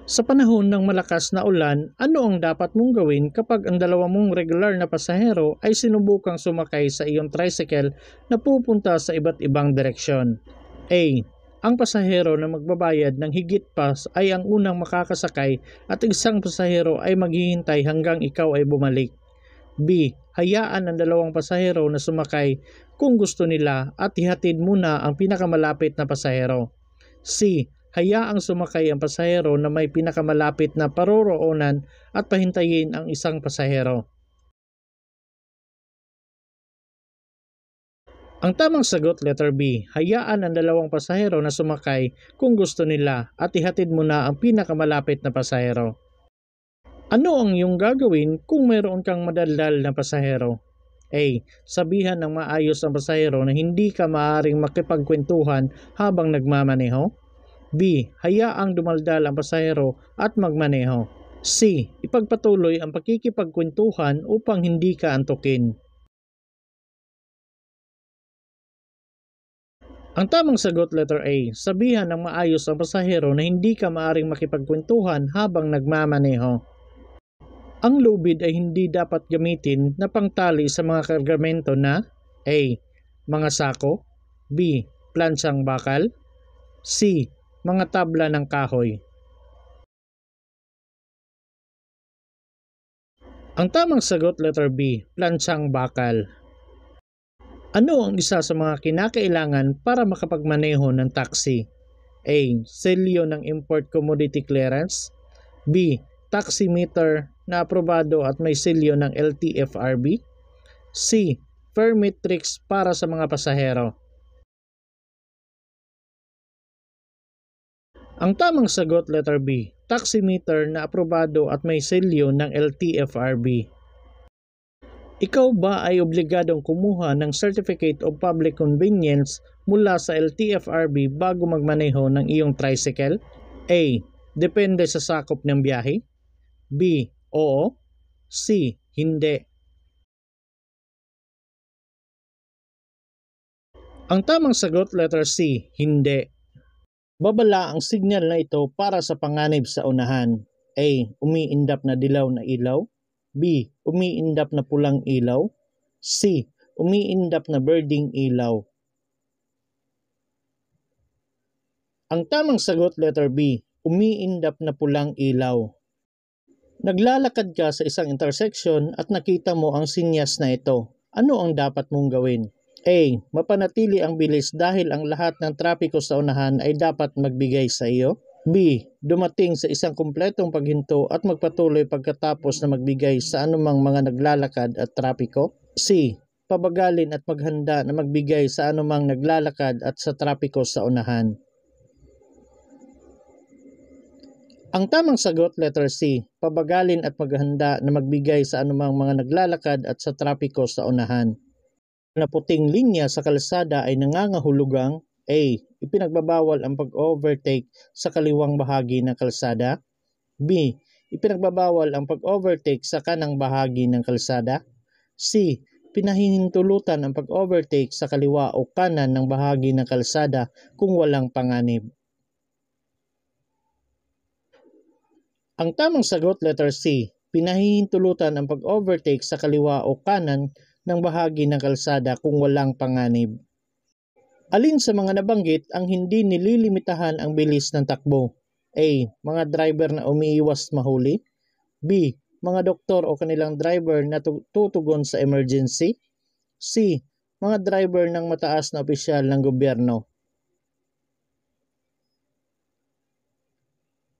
Sa panahon ng malakas na ulan, ano ang dapat mong gawin kapag ang dalawa mong regular na pasahero ay sinubukang sumakay sa iyong tricycle na pupunta sa iba't ibang direksyon? A. Ang pasahero na magbabayad ng higit pa ay ang unang makakasakay at isang pasahero ay maghihintay hanggang ikaw ay bumalik. B. Hayaan ang dalawang pasahero na sumakay kung gusto nila at ihatid muna ang pinakamalapit na pasahero. C. Hayaang sumakay ang pasahero na may pinakamalapit na paroroonan at pahintayin ang isang pasahero. Ang tamang sagot, letter B. Hayaan ang dalawang pasahero na sumakay kung gusto nila at ihatid muna ang pinakamalapit na pasahero. Ano ang iyong gagawin kung mayroon kang madaldal na pasahero? A. Sabihan ng maayos ang pasahero na hindi ka maaaring makipagkwentuhan habang nagmamaneho. B. Hayaang dumaldal ang pasahero at magmaneho. C. Ipagpatuloy ang pakikipagkwentuhan upang hindi ka antukin. Ang tamang sagot, letter A. Sabihan ng maayos ang pasahero na hindi ka maaaring makipagkwentuhan habang nagmamaneho. Ang lubid ay hindi dapat gamitin na pangtali sa mga kargamento na A. Mga sako. B. Plansang bakal. C. Mga tabla ng kahoy. Ang tamang sagot, letter B. Plansang bakal. Ano ang isa sa mga kinakailangan para makapagmaneho ng taxi? A. Selyo ng Import Commodity Clearance. B. Taximeter na aprobado at may selyo ng LTFRB. C. Permit tricks para sa mga pasahero. Ang tamang sagot, letter B. Taximeter na aprobado at may selyo ng LTFRB. Ikaw ba ay obligadong kumuha ng Certificate of Public Convenience mula sa LTFRB bago magmaneho ng iyong tricycle? A. Depende sa sakop ng biyahe. B. Oo. C. Hindi. Ang tamang sagot, letter C. Hindi. Babala ang signal na ito para sa panganib sa unahan. A. Umiindap na dilaw na ilaw. B. Umiindap na pulang ilaw. C. Umiindap na birding ilaw. Ang tamang sagot, letter B. Umiindap na pulang ilaw. Naglalakad ka sa isang intersection at nakita mo ang sinyas na ito. Ano ang dapat mong gawin? A. Mapanatili ang bilis dahil ang lahat ng trapiko sa unahan ay dapat magbigay sa iyo. B. Dumating sa isang kumpletong paghinto at magpatuloy pagkatapos na magbigay sa anumang mga naglalakad at trapiko. C. Pabagalin at maghanda na magbigay sa anumang naglalakad at sa trapiko sa unahan. Ang tamang sagot, letter C. Pabagalin at maghanda na magbigay sa anumang mga naglalakad at sa trapiko sa unahan. Na puting linya sa kalsada ay nangangahulugang A. Ipinagbabawal ang pag-overtake sa kaliwang bahagi ng kalsada. B. Ipinagbabawal ang pag-overtake sa kanang bahagi ng kalsada. C. Pinahihintulutan ang pag-overtake sa kaliwa o kanan ng bahagi ng kalsada kung walang panganib. Ang tamang sagot, letter C. Pinahihintulutan ang pag-overtake sa kaliwa o kanan ng bahagi ng kalsada kung walang panganib. Alin sa mga nabanggit ang hindi nililimitahan ang bilis ng takbo? A. Mga driver na umiiwas mahuli. B. Mga doktor o kanilang driver na tutugon sa emergency. C. Mga driver ng mataas na opisyal ng gobyerno.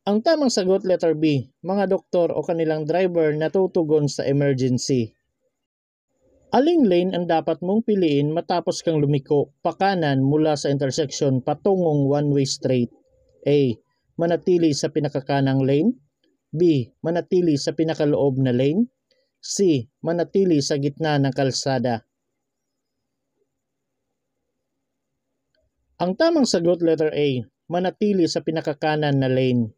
Ang tamang sagot, letter B. Mga doktor o kanilang driver na tutugon sa emergency. Aling lane ang dapat mong piliin matapos kang lumiko pakanan mula sa intersection patungong one-way straight? A. Manatili sa pinakakanang lane. B. Manatili sa pinakaloob na lane. C. Manatili sa gitna ng kalsada. Ang tamang sagot, letter A. Manatili sa pinakakanan na lane.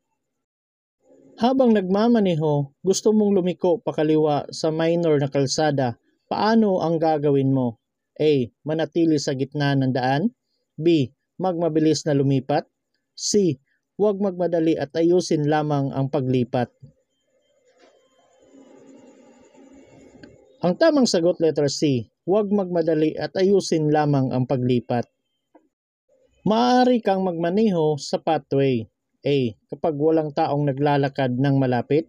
Habang nagmamaneho, gusto mong lumiko pakaliwa sa minor na kalsada. Paano ang gagawin mo? A. Manatili sa gitna ng daan. B. Magmabilis na lumipat. C. huwag magmadali at ayusin lamang ang paglipat. Ang tamang sagot letter C, huwag magmadali at ayusin lamang ang paglipat. Maaari kang magmaneho sa pathway. A. Kapag walang taong naglalakad ng malapit.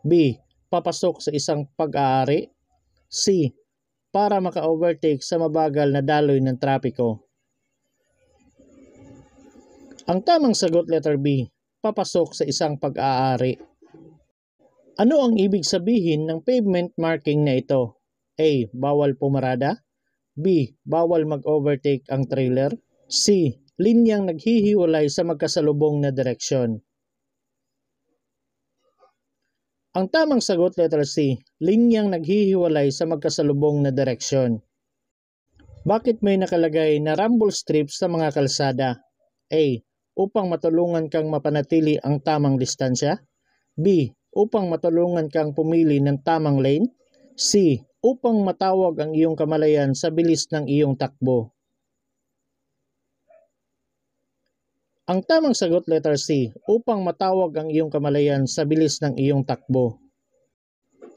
B. Papasok sa isang pag-aari. C. Para maka-overtake sa mabagal na daloy ng trapiko. Ang tamang sagot letter B, papasok sa isang pag-aari. Ano ang ibig sabihin ng pavement marking na ito? A. Bawal pumarada. B. Bawal mag-overtake ang trailer. C. Linyang naghihiwalay sa magkasalubong na direksyon. Ang tamang sagot letter C, linyang naghihiwalay sa magkasalubong na direksyon. Bakit may nakalagay na rumble strips sa mga kalsada? A. Upang matulungan kang mapanatili ang tamang distansya. B. Upang matulungan kang pumili ng tamang lane. C. Upang matawag ang iyong kamalayan sa bilis ng iyong takbo. Ang tamang sagot letter C, upang matawag ang iyong kamalayan sa bilis ng iyong takbo.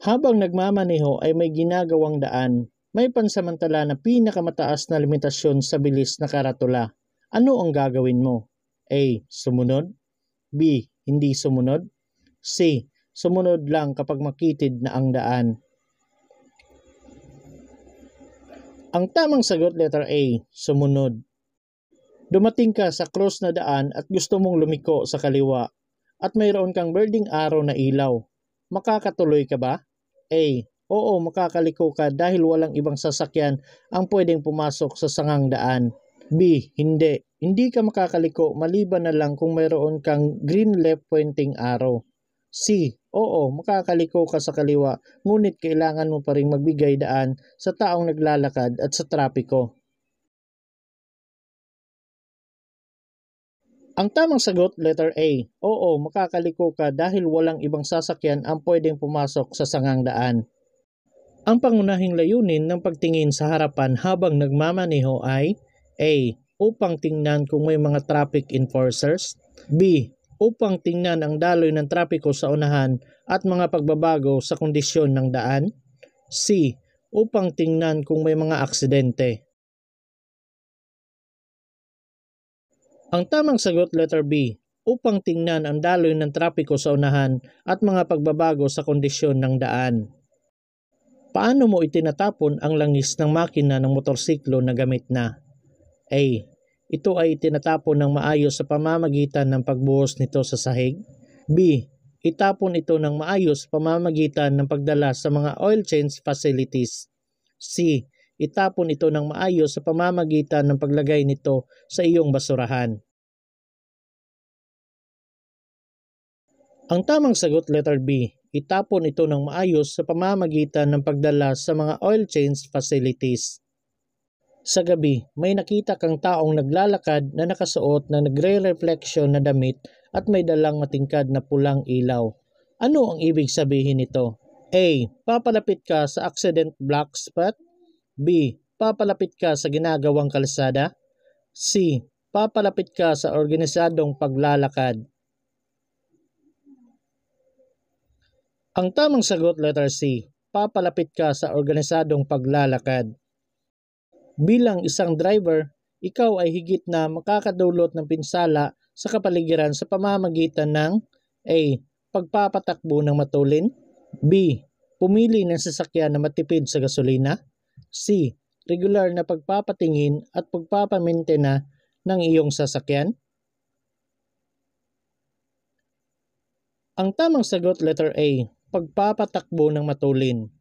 Habang nagmamaneho ay may ginagawang daan, may pansamantala na pinakamataas na limitasyon sa bilis na karatula. Ano ang gagawin mo? A. Sumunod. B. Hindi sumunod. C. Sumunod lang kapag makitid na ang daan. Ang tamang sagot letter A, sumunod. Dumating ka sa cross na daan at gusto mong lumiko sa kaliwa at mayroon kang birding arrow na ilaw. Makakatuloy ka ba? A. Oo, makakaliko ka dahil walang ibang sasakyan ang pwedeng pumasok sa sangang daan. B. Hindi. Hindi ka makakaliko maliban na lang kung mayroon kang green left pointing arrow. C. Oo, makakaliko ka sa kaliwa, ngunit kailangan mo pa ring magbigay daan sa taong naglalakad at sa trapiko. Ang tamang sagot, letter A. Oo, makakaliko ka dahil walang ibang sasakyan ang pwedeng pumasok sa sangang daan. Ang pangunahing layunin ng pagtingin sa harapan habang nagmamaneho ay A. Upang tingnan kung may mga traffic enforcers. B. Upang tingnan ang daloy ng trapiko sa unahan at mga pagbabago sa kondisyon ng daan. C. Upang tingnan kung may mga aksidente. Ang tamang sagot letter B, upang tingnan ang daloy ng trapiko sa unahan at mga pagbabago sa kondisyon ng daan. Paano mo itinatapon ang langis ng makina ng motorsiklo na gamit na? A. Ito ay itinatapon ng maayos sa pamamagitan ng pagbuhos nito sa sahig. B. Itapon ito ng maayos sa pamamagitan ng pagdala sa mga oil change facilities. C. Itapon ito ng maayos sa pamamagitan ng paglagay nito sa iyong basurahan. Ang tamang sagot letter B. Itapon ito ng maayos sa pamamagitan ng pagdala sa mga oil change facilities. Sa gabi, may nakita kang taong naglalakad na nakasuot na nagre-reflection na damit at may dalang matingkad na pulang ilaw. Ano ang ibig sabihin nito? A. Papalapit ka sa accident black spot. B. Papalapit ka sa ginagawang kalsada. C. Papalapit ka sa organisadong paglalakad. Ang tamang sagot letter C. Papalapit ka sa organisadong paglalakad. Bilang isang driver, ikaw ay higit na makakadulot ng pinsala sa kapaligiran sa pamamagitan ng A. Pagpapatakbo ng matulin. B. Pumili ng sasakyan na matipid sa gasolina. C. Regular na pagpapatingin at pagpapamintena ng iyong sasakyan. Ang tamang sagot letter A. Pagpapatakbo ng matulin.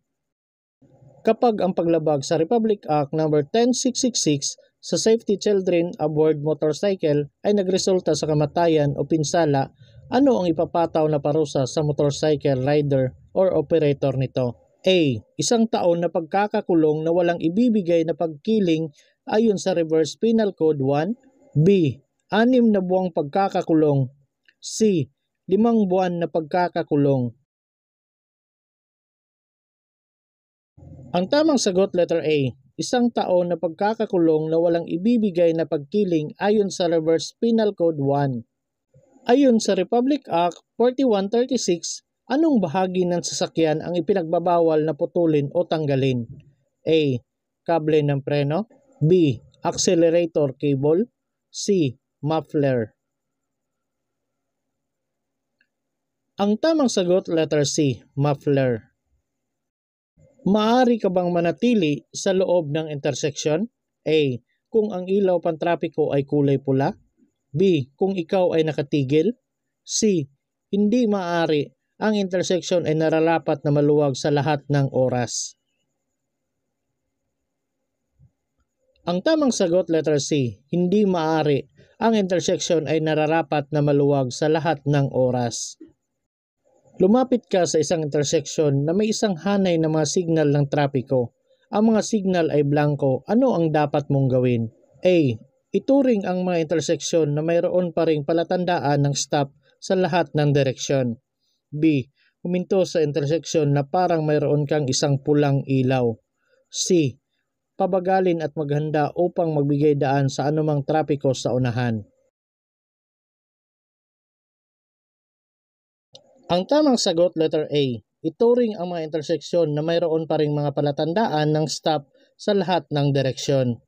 Kapag ang paglabag sa Republic Act No. 10666 sa Safety Children Aboard Motorcycle ay nagresulta sa kamatayan o pinsala, ano ang ipapataw na parusa sa motorcycle rider or operator nito? A. 1 taon na pagkakakulong na walang ibibigay na pagkiling ayon sa Revised Penal Code 1. B. 6 na buwang pagkakakulong. C. 5 buwan na pagkakakulong. Ang tamang sagot letter A, 1 taon na pagkakakulong na walang ibibigay na pagkiling ayon sa Revised Penal Code 1. Ayon sa Republic Act 4136, anong bahagi ng sasakyan ang ipinagbabawal na putulin o tanggalin? A. Kable ng preno. B. Accelerator cable. C. Muffler. Ang tamang sagot, letter C. Muffler. Maaari ka bang manatili sa loob ng intersection? A. Kung ang ilaw pantrapiko ay kulay pula. B. Kung ikaw ay nakatigil. C. Hindi maaari. Ang intersection ay nararapat na maluwag sa lahat ng oras. Ang tamang sagot, letter C. Hindi maaari. Ang intersection ay nararapat na maluwag sa lahat ng oras. Lumapit ka sa isang intersection na may isang hanay na mga signal ng trapiko. Ang mga signal ay blanko. Ano ang dapat mong gawin? A. Ituring ang mga interseksyon na mayroon pa ring palatandaan ng stop sa lahat ng direksyon. B. Huminto sa interseksyon na parang mayroon kang isang pulang ilaw. C. Pabagalin at maghanda upang magbigay daan sa anumang trapiko sa unahan. Ang tamang sagot, letter A. Ituring ang mga interseksyon na mayroon pa ring mga palatandaan ng stop sa lahat ng direksyon.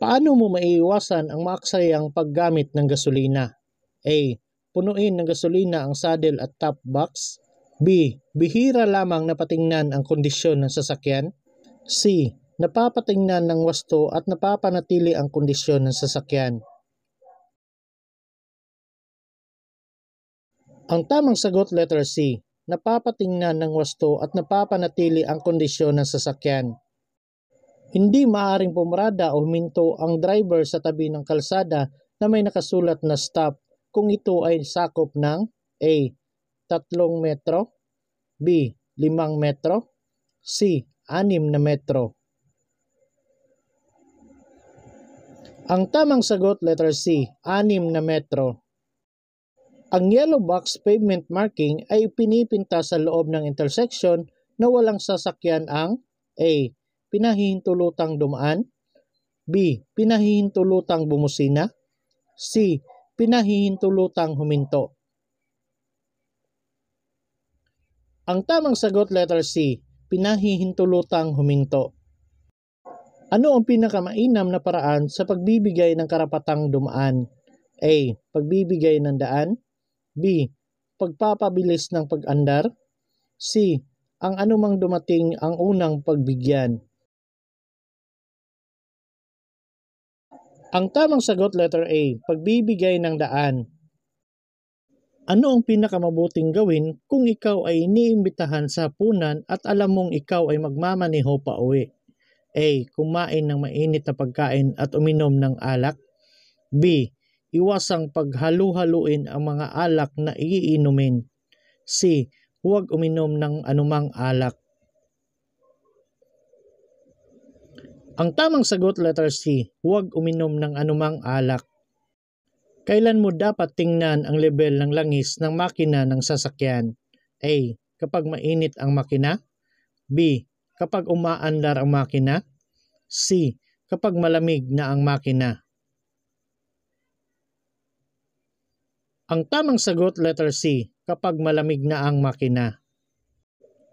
Paano mo maiiwasan ang maaksayang paggamit ng gasolina? A. Punuin ng gasolina ang saddle at top box. B. Bihira lamang napatingnan ang kondisyon ng sasakyan. C. Napapatingnan ng wasto at napapanatili ang kondisyon ng sasakyan. Ang tamang sagot, letter C. Napapatingnan ng wasto at napapanatili ang kondisyon ng sasakyan. Hindi maaaring pumarada o huminto ang driver sa tabi ng kalsada na may nakasulat na stop kung ito ay sakop ng A. 3 metro, B. 5 metro, C. 6 na metro. Ang tamang sagot, letter C. 6 na metro. Ang yellow box pavement marking ay pinipinta sa loob ng intersection na walang sasakyan ang A. Pinahihintulutang dumaan. B. Pinahihintulutang bumusina. C. Pinahihintulutang huminto. Ang tamang sagot, letter C. Pinahihintulutang huminto. Ano ang pinakamainam na paraan sa pagbibigay ng karapatang dumaan? A. Pagbibigay ng daan. B. Pagpapabilis ng pag-andar. C. Ang anumang dumating ang unang pagbigyan. Ang tamang sagot, letter A. Pagbibigay ng daan. Ano ang pinakamabuting gawin kung ikaw ay iniimbitahan sa hapunan at alam mong ikaw ay magmamaneho pa uwi? A. Kumain ng mainit na pagkain at uminom ng alak. B. Iwasang paghalu-haluin ang mga alak na iinumin. C. Huwag uminom ng anumang alak. Ang tamang sagot, letter C. Huwag uminom ng anumang alak. Kailan mo dapat tingnan ang level ng langis ng makina ng sasakyan? A. Kapag mainit ang makina. B. Kapag umaandar ang makina. C. Kapag malamig na ang makina. Ang tamang sagot, letter C. Kapag malamig na ang makina.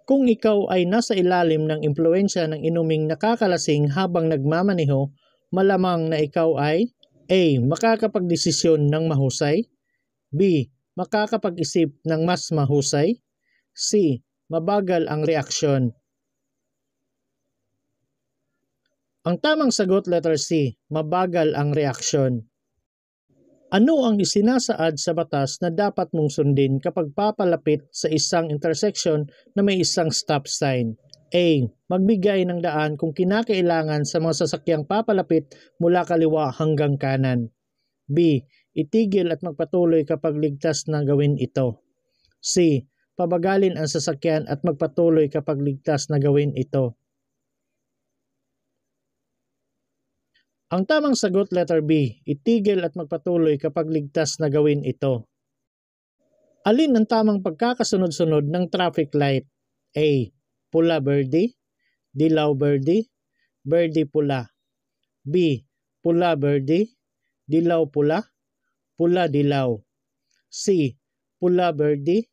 Kung ikaw ay nasa ilalim ng impluwensya ng inuming nakakalasing habang nagmamaneho, malamang na ikaw ay A. Makakapagdesisyon ng mahusay. B. Makakapag-isip ng mas mahusay. C. Mabagal ang reaksyon. Ang tamang sagot, letter C. Mabagal ang reaksyon. Ano ang isinasaad sa batas na dapat mong sundin kapag papalapit sa isang intersection na may isang stop sign? A. Magbigay ng daan kung kinakailangan sa mga sasakyang papalapit mula kaliwa hanggang kanan. B. Itigil at magpatuloy kapag ligtas na gawin ito. C. Pabagalin ang sasakyan at magpatuloy kapag ligtas na gawin ito. Ang tamang sagot, letter B. Itigil at magpatuloy kapag ligtas na gawin ito. Alin ang tamang pagkakasunod-sunod ng traffic light? A. Pula verde, dilaw verde, verde pula. B. Pula verde, dilaw pula, pula dilaw. C. Pula Birdie,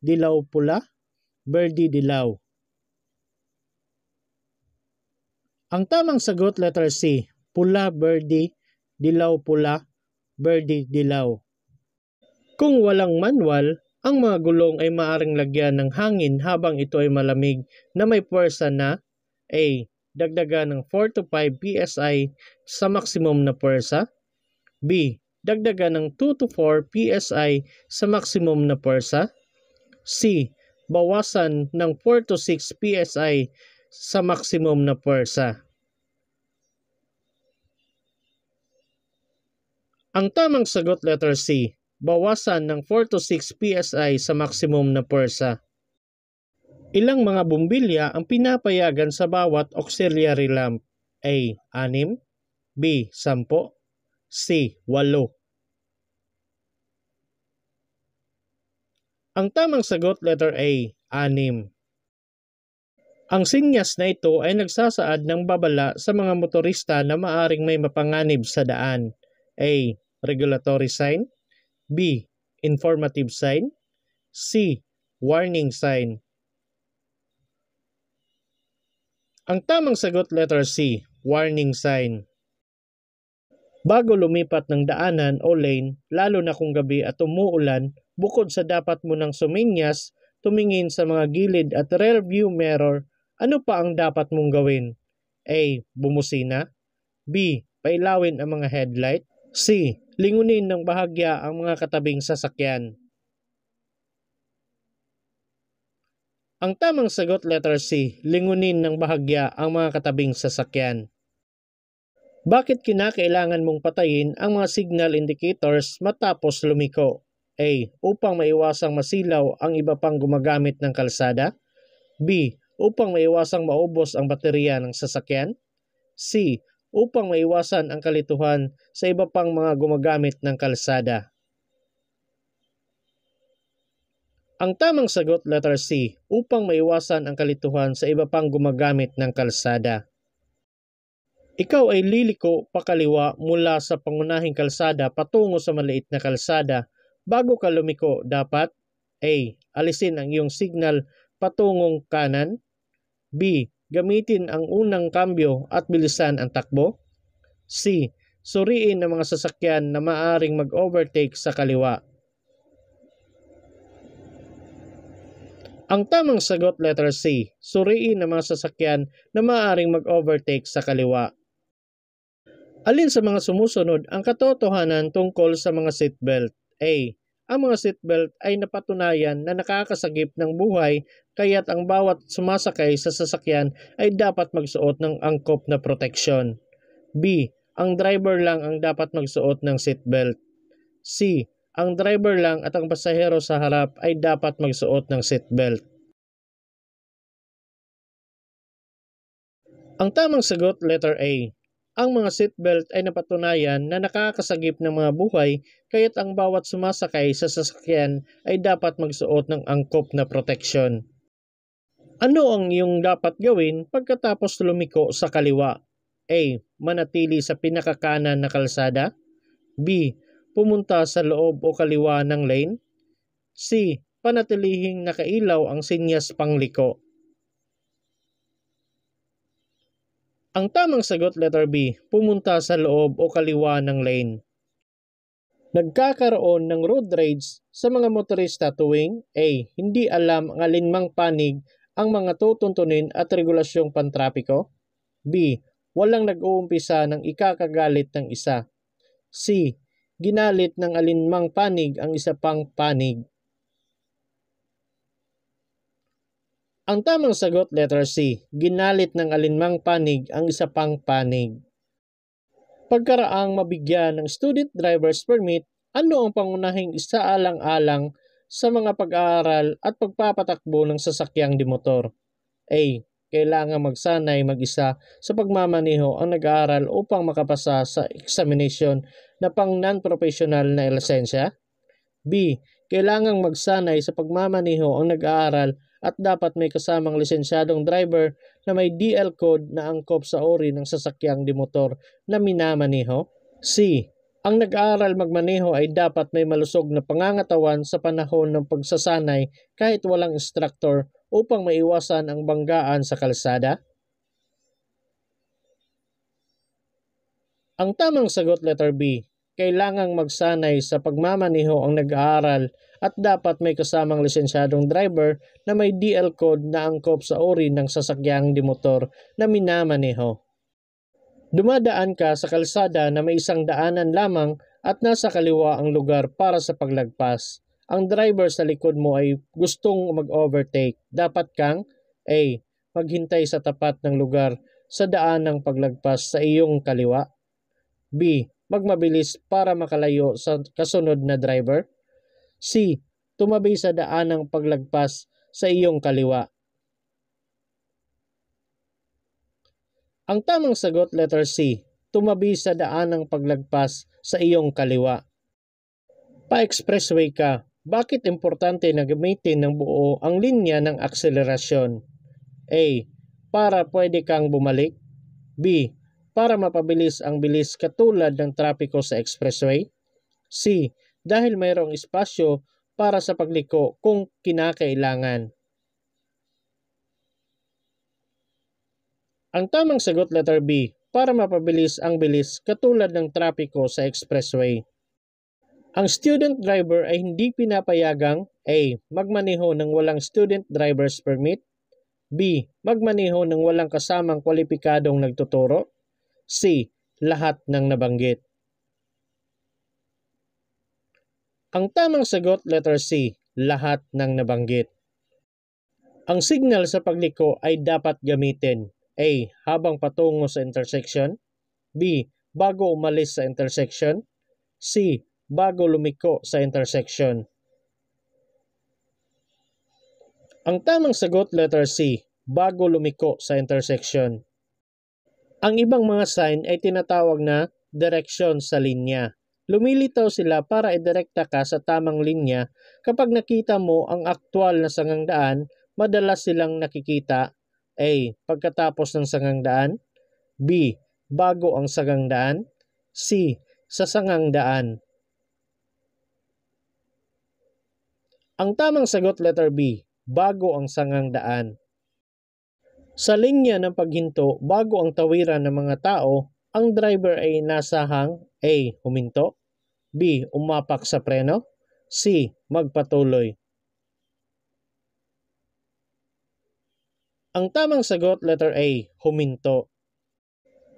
Dilaw Pula, Birdie Dilaw. Ang tamang sagot letter C. Pula Birdie, Dilaw Pula, Birdie Dilaw. Kung walang manual, ang mga gulong ay maaaring lagyan ng hangin habang ito ay malamig na may puwersa na A. Dagdagan ng 4 to 5 PSI sa maximum na puwersa. B. Dagdagan ng 2 to 4 PSI sa maximum na puwersa. C. Bawasan ng 4 to 6 PSI sa maximum na puwersa. Ang tamang sagot letter C. Bawasan ng 4 to 6 PSI sa maximum na puwersa. Ilang mga bumbilya ang pinapayagan sa bawat auxiliary lamp? A. 6, B. 10, C. 8. Ang tamang sagot letter A. 6. Ang sinyas na ito ay nagsasaad ng babala sa mga motorista na maaring may mapanganib sa daan. A. Regulatory sign, B. Informative sign, C. Warning sign. Ang tamang sagot letter C. Warning sign. Bago lumipat ng daanan o lane, lalo na kung gabi at umuulan, bukod sa dapat mo nang suminyas, tumingin sa mga gilid at rear view mirror, ano pa ang dapat mong gawin? A. Bumusina, B. Pailawin ang mga headlight, C. Lingunin ng bahagya ang mga katabing sasakyan. Ang tamang sagot letter C. Lingunin ng bahagya ang mga katabing sasakyan. Bakit kinakailangan mong patayin ang mga signal indicators matapos lumiko? A. Upang maiwasang masilaw ang iba pang gumagamit ng kalsada. B. Upang maiwasang maubos ang baterya ng sasakyan. C. Upang maiwasan ang kalituhan sa iba pang mga gumagamit ng kalsada. Ang tamang sagot letter C. Upang maiwasan ang kalituhan sa iba pang gumagamit ng kalsada. Ikaw ay liliko pakaliwa mula sa pangunahing kalsada patungo sa maliit na kalsada. Bago ka lumiko, dapat A. Alisin ang iyong signal patungong kanan. B. Gamitin ang unang kambyo at bilisan ang takbo. C. Suriin ang mga sasakyan na maaaring mag-overtake sa kaliwa. Ang tamang sagot letter C. Suriin ang mga sasakyan na maaaring mag-overtake sa kaliwa. Alin sa mga sumusunod ang katotohanan tungkol sa mga seatbelt? A. Ang mga seatbelt ay napatunayan na nakakasagip ng buhay kaya't ang bawat sumasakay sa sasakyan ay dapat magsuot ng angkop na proteksyon. B. Ang driver lang ang dapat magsuot ng seatbelt. C. Ang driver lang at ang pasahero sa harap ay dapat magsuot ng seatbelt. Ang tamang sagot letter A. Ang mga seatbelt ay napatunayan na nakakasagip ng mga buhay kaya't ang bawat sumasakay sa sasakyan ay dapat magsuot ng angkop na proteksyon. Ano ang iyong dapat gawin pagkatapos lumiko sa kaliwa? A. Manatili sa pinakakanan na kalsada. B. Pumunta sa loob o kaliwa ng lane. C. Panatilihing nakailaw ang sinyas pangliko. Ang tamang sagot letter B. Pumunta sa loob o kaliwa ng lane. Nagkakaroon ng road rage sa mga motorista tuwing A. Hindi alam ang alinmang panig ang mga tutuntunin at regulasyong pantrapiko. B. Walang nag-uumpisa ng ikakagalit ng isa. C. Ginalit ng alinmang panig ang isa pang panig. Ang tamang sagot letter C. Ginalit ng alinmang panig ang isa pang panig. Pagkaraang mabigyan ng student driver's permit, ano ang pangunahing isaalang-alang sa mga pag-aaral at pagpapatakbo ng sasakyang dimotor? A. Kailangan magsanay mag-isa sa pagmamaneho ang nag-aaral upang makapasa sa examination na pang non-professional na lisensya. B. Kailangang magsanay sa pagmamaneho ang nag-aaral at dapat may kasamang lisensyadong driver na may DL code na angkop sa uri ng sasakyang dimotor na minamaneho. C. Ang nag-aaral magmaneho ay dapat may malusog na pangangatawan sa panahon ng pagsasanay kahit walang instructor upang maiwasan ang banggaan sa kalsada? Ang tamang sagot letter B, kailangang magsanay sa pagmamaneho ang nag-aaral at dapat may kasamang lisensyadong driver na may DL code na angkop sa uri ng sasakyang dimotor na minamaneho. Dumadaan ka sa kalsada na may isang daanan lamang at nasa kaliwa ang lugar para sa paglagpas. Ang driver sa likod mo ay gustong mag-overtake. Dapat kang A. Maghintay sa tapat ng lugar sa daan ng paglagpas sa iyong kaliwa. B. Magmabilis para makalayo sa kasunod na driver. C. Tumabi sa daan ng paglagpas sa iyong kaliwa. Ang tamang sagot letter C. Tumabi sa daan ng paglagpas sa iyong kaliwa. Pa-expressway ka. Bakit importante na gamitin ng buo ang linya ng akselerasyon? A. Para pwede kang bumalik. B. Para mapabilis ang bilis katulad ng trapiko sa expressway. C. Dahil mayroong espasyo para sa pagliko kung kinakailangan. Ang tamang sagot letter B, para mapabilis ang bilis katulad ng trapiko sa expressway. Ang student driver ay hindi pinapayagang A. Magmaneho ng walang student driver's permit. B. Magmaneho ng walang kasamang kwalipikadong nagtuturo. C. Lahat ng nabanggit. Ang tamang sagot letter C, lahat ng nabanggit. Ang signal sa pagliko ay dapat gamitin. A. Habang patungo sa intersection. B. Bago umalis sa intersection. C. Bago lumiko sa intersection. Ang tamang sagot letter C, bago lumiko sa intersection. Ang ibang mga sign ay tinatawag na direksyon sa linya. Lumilitaw sila para idirekta ka sa tamang linya. Kapag nakita mo ang aktwal na sangangdaan, madalas silang nakikita A. Pagkatapos ng sangangdaan. B. Bago ang sangangdaan. C. Sa sangangdaan. Ang tamang sagot letter B, bago ang sangangdaan. Sa linya ng paghinto bago ang tawiran ng mga tao, ang driver ay nasahang A. Huminto. B. Umapak sa preno. C. Magpatuloy. Ang tamang sagot letter A, huminto.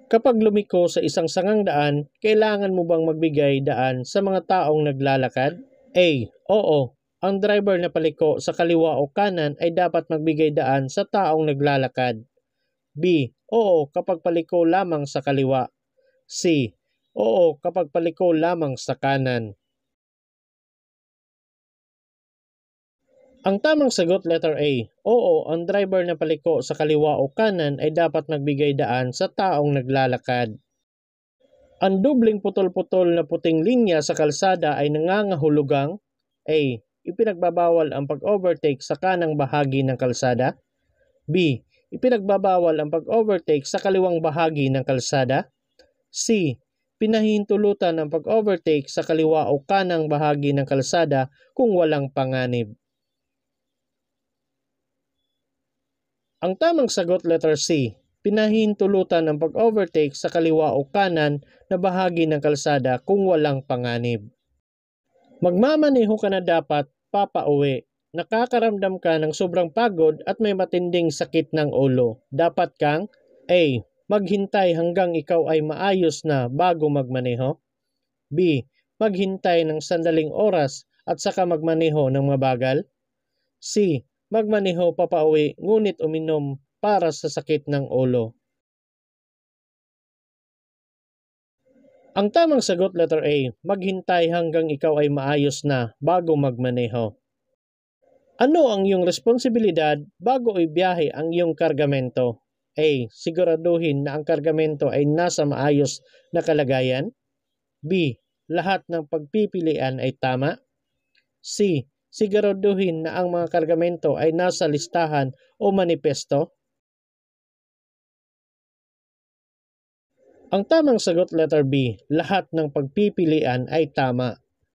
Kapag lumiko sa isang sangangdaan, kailangan mo bang magbigay daan sa mga taong naglalakad? A. Oo. Ang driver na paliko sa kaliwa o kanan ay dapat magbigay daan sa taong naglalakad. B. Oo kapag paliko lamang sa kaliwa. C. Oo kapag paliko lamang sa kanan. Ang tamang sagot letter A. Oo, ang driver na paliko sa kaliwa o kanan ay dapat magbigay daan sa taong naglalakad. Ang dubling putol-putol na puting linya sa kalsada ay nangangahulugang A. Ipinagbabawal ang pag-overtake sa kanang bahagi ng kalsada. B. Ipinagbabawal ang pag-overtake sa kaliwang bahagi ng kalsada. C. Pinahihintulutan ang pag-overtake sa kaliwa o kanang bahagi ng kalsada kung walang panganib. Ang tamang sagot letter C. Pinahihintulutan ang pag-overtake sa kaliwa o kanan na bahagi ng kalsada kung walang panganib. Magmamaneho ka na dapat papauwi. Nakakaramdam ka ng sobrang pagod at may matinding sakit ng ulo. Dapat kang A. Maghintay hanggang ikaw ay maayos na bago magmaneho. B. Maghintay ng sandaling oras at saka magmaneho ng mabagal. C. Magmaneho papauwi ngunit uminom para sa sakit ng ulo. Ang tamang sagot letter A, maghintay hanggang ikaw ay maayos na bago magmaneho. Ano ang iyong responsibilidad bago ibiyahe ang iyong kargamento? A. Siguraduhin na ang kargamento ay nasa maayos na kalagayan. B. Lahat ng pagpipilian ay tama. C. Siguraduhin na ang mga kargamento ay nasa listahan o manipesto. Ang tamang sagot letter B, lahat ng pagpipilian ay tama.